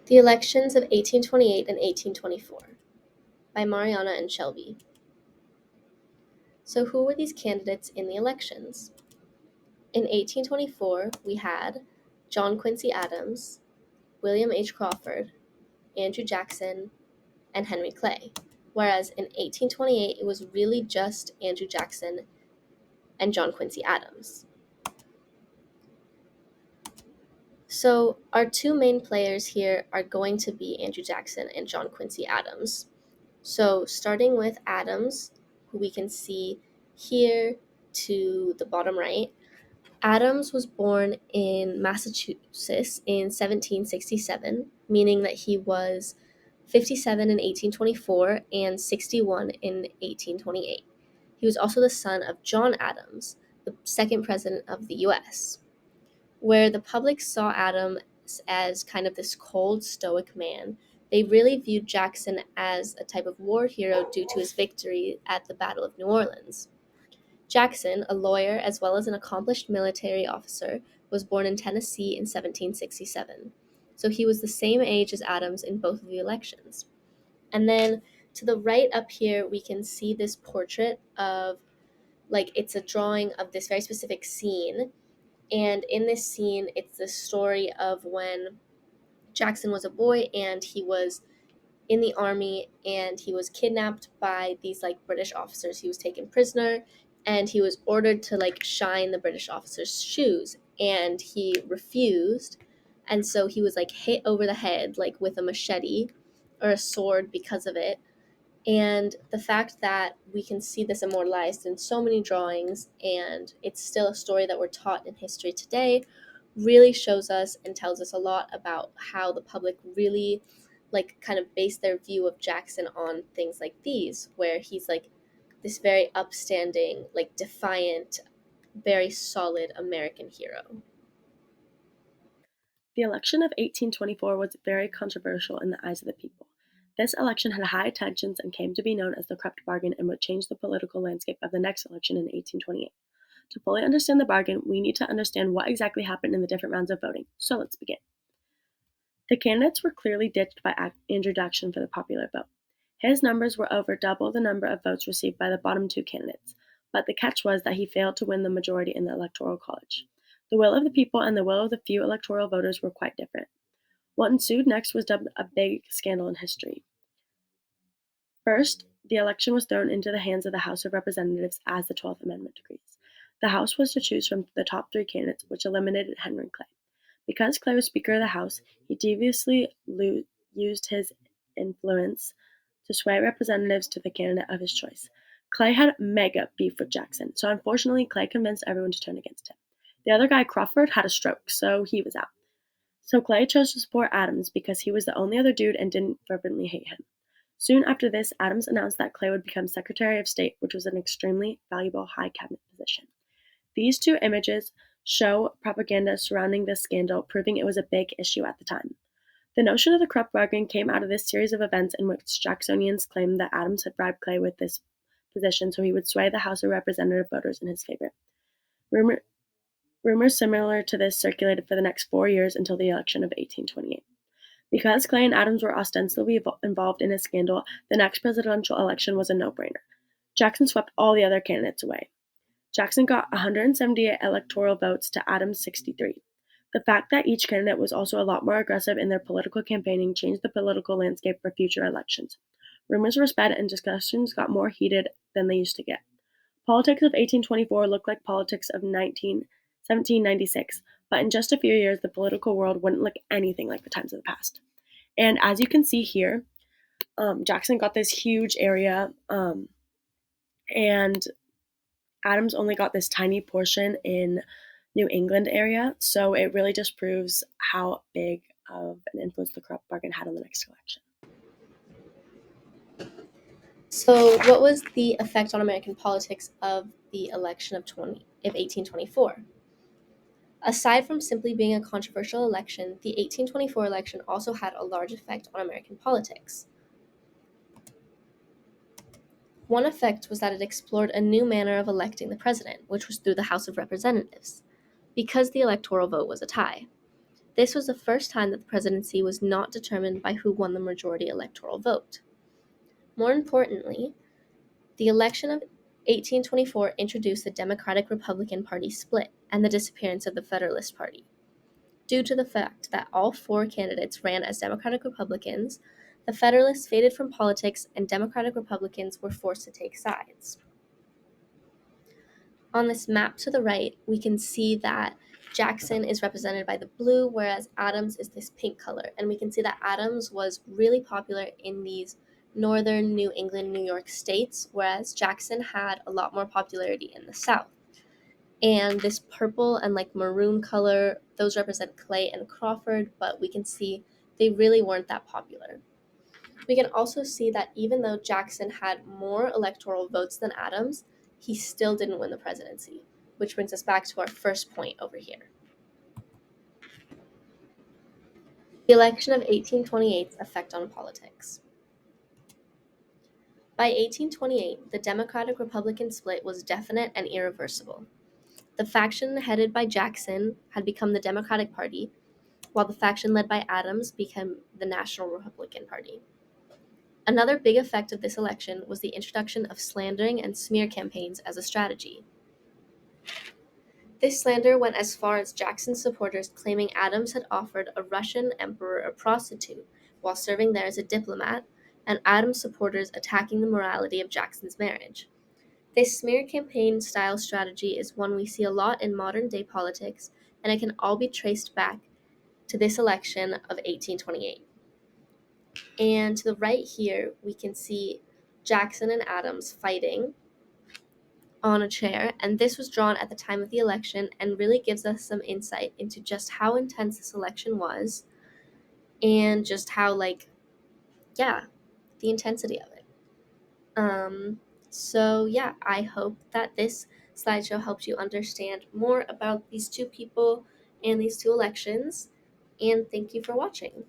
The Elections of 1828 and 1824 by Mariana and Shelby. So who were these candidates in the elections? In 1824, we had John Quincy Adams, William H. Crawford, Andrew Jackson, and Henry Clay. Whereas in 1828, it was really just Andrew Jackson and John Quincy Adams. So our two main players here are going to be Andrew Jackson and John Quincy Adams. So starting with Adams, who we can see here to the bottom right, Adams was born in Massachusetts in 1767, meaning that he was 57 in 1824 and 61 in 1828. He was also the son of John Adams, the second president of the US, where the public saw Adams as kind of this cold, stoic man. They really viewed Jackson as a type of war hero due to his victory at the Battle of New Orleans. Jackson, a lawyer as well as an accomplished military officer, was born in Tennessee in 1767. So he was the same age as Adams in both of the elections. And then to the right up here, we can see this portrait of, like, it's a drawing of this very specific scene. And in this scene, it's the story of when Jackson was a boy and he was in the army and he was kidnapped by these like British officers. He was taken prisoner and he was ordered to like shine the British officers' shoes and he refused. And so he was like hit over the head like with a machete or a sword because of it. And the fact that we can see this immortalized in so many drawings and it's still a story that we're taught in history today really shows us and tells us a lot about how the public really like kind of base their view of Jackson on things like these, where he's like this very upstanding, like defiant, very solid American hero. The election of 1824 was very controversial in the eyes of the people. This election had high tensions and came to be known as the Krupp bargain and would change the political landscape of the next election in 1828. To fully understand the bargain, we need to understand what exactly happened in the different rounds of voting. So let's begin. The candidates were clearly ditched by Andrew Jackson for the popular vote. His numbers were over double the number of votes received by the bottom two candidates, but the catch was that he failed to win the majority in the Electoral College. The will of the people and the will of the few electoral voters were quite different. What ensued next was dubbed a big scandal in history. First, the election was thrown into the hands of the House of Representatives as the 12th Amendment decrees. The House was to choose from the top three candidates, which eliminated Henry Clay. Because Clay was Speaker of the House, he deviously used his influence to sway representatives to the candidate of his choice. Clay had mega beef with Jackson, so unfortunately, Clay convinced everyone to turn against him. The other guy, Crawford, had a stroke, so he was out. So Clay chose to support Adams because he was the only other dude and didn't fervently hate him. Soon after this, Adams announced that Clay would become Secretary of State, which was an extremely valuable high cabinet position. These two images show propaganda surrounding this scandal, proving it was a big issue at the time. The notion of the Krupp bargain came out of this series of events in which Jacksonians claimed that Adams had bribed Clay with this position so he would sway the House of Representative voters in his favor. Rumors similar to this circulated for the next 4 years until the election of 1828. Because Clay and Adams were ostensibly involved in a scandal, the next presidential election was a no-brainer. Jackson swept all the other candidates away. Jackson got 178 electoral votes to Adams' 63. The fact that each candidate was also a lot more aggressive in their political campaigning changed the political landscape for future elections. Rumors were spread and discussions got more heated than they used to get. Politics of 1824 looked like politics of 1796, but in just a few years, the political world wouldn't look anything like the times of the past. And as you can see here, Jackson got this huge area, and Adams only got this tiny portion in New England area. So it really just proves how big of an influence the Krupp bargain had on the next election. So what was the effect on American politics of the election of 1824? Aside from simply being a controversial election, the 1824 election also had a large effect on American politics. One effect was that it explored a new manner of electing the president, which was through the House of Representatives, because the electoral vote was a tie. This was the first time that the presidency was not determined by who won the majority electoral vote. More importantly, the election of 1824 introduced the Democratic Republican Party split and the disappearance of the Federalist Party. Due to the fact that all four candidates ran as Democratic Republicans, the Federalists faded from politics and Democratic Republicans were forced to take sides. On this map to the right, we can see that Jackson is represented by the blue, whereas Adams is this pink color. And we can see that Adams was really popular in these northern New England, New York states, whereas Jackson had a lot more popularity in the South. And this purple and like maroon color, those represent Clay and Crawford, but we can see they really weren't that popular. We can also see that even though Jackson had more electoral votes than Adams, he still didn't win the presidency, which brings us back to our first point over here. The election of 1828's effect on politics. By 1828, the Democratic-Republican split was definite and irreversible. The faction headed by Jackson had become the Democratic Party, while the faction led by Adams became the National Republican Party. Another big effect of this election was the introduction of slandering and smear campaigns as a strategy. This slander went as far as Jackson's supporters claiming Adams had offered a Russian emperor a prostitute while serving there as a diplomat, and Adams supporters attacking the morality of Jackson's marriage. This smear campaign style strategy is one we see a lot in modern day politics, and it can all be traced back to this election of 1828. And to the right here, we can see Jackson and Adams fighting on a chair, and this was drawn at the time of the election and really gives us some insight into just how intense this election was and just how, the intensity of it. I hope that this slideshow helped you understand more about these two people and these two elections, and thank you for watching.